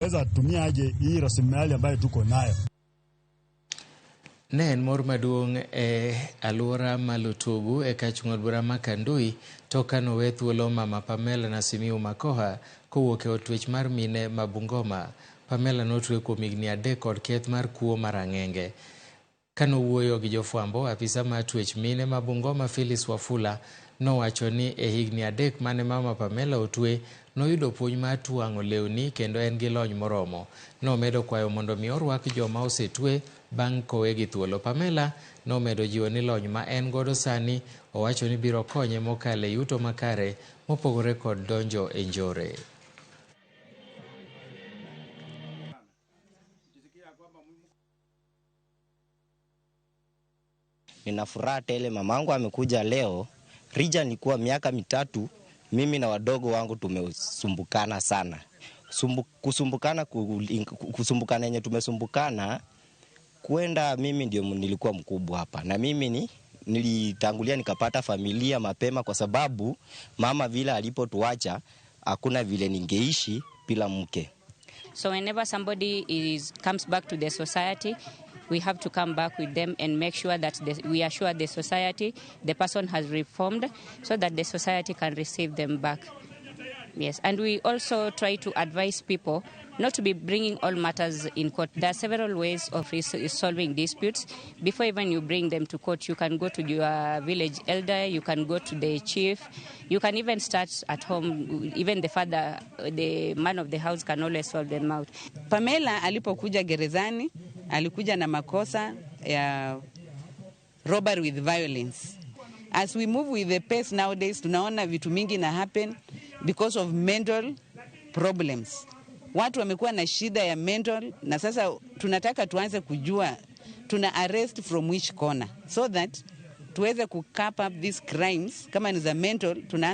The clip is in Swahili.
Weza tumia aje hii rasilimali ambayo tuko nayo. Nen mor maduong' alwora malutugu kachung'od bura ma Kanduyi toka nowe thuolo mama Pamela na Simiyu Makoha kowuok otwech mar mine ma Bungoma. Pamela notwe kuom higni 3 kod keth mar kuo marang'enge. Kanowuoyo gi jofwambo, afisa mar twech mine ma Bungoma Phyllis Wafula nowacho ni higni 3 mane mama Pamela otwe noyudo puonj mar tuang'o lewni kendo en gi lony moromo. Nomedo kwayo mondo mi orwak joma osetwe bang' kowe gi thuolo. Pamela nomedo jiwo ni lony ma en godo sani owacho ni biro konye mokale yuto makare mopogore kod donjo e njore. Nina furaha tele mamangu amekuja leo. Rija nilikuwa miaka 3, mimi na wadogo wangu tumesumbukana sana. Kusumbukana yenye tumesumbukana kwenda, mimi ndio nilikuwa mkubwa hapa. Na mimi nilitangulia nikapata familia mapema kwa sababu mama vile alipotuacha hakuna vile ningeishi bila mke. So whenever somebody comes back to the society, we have to come back with them and make sure that we assure the society the person has reformed so that the society can receive them back. Yes, and we also try to advise people not to be bringing all matters in court. There are several ways of solving disputes. Before even you bring them to court, you can go to your village elder, you can go to the chief, you can even start at home. Even the father, the man of the house can always solve them out. Pamela alipokuja gerezani, alikuja na makosa ya robbery with violence. As we move with the pace nowadays, tunaona vitu mingi na happen because of mental problems. Watu wamekuwa na shida ya mental, na sasa tunataka tuanze kujua tuna arrest from which corner so that tuweze ku cap up these crimes. Kama ni za mental, tunaanza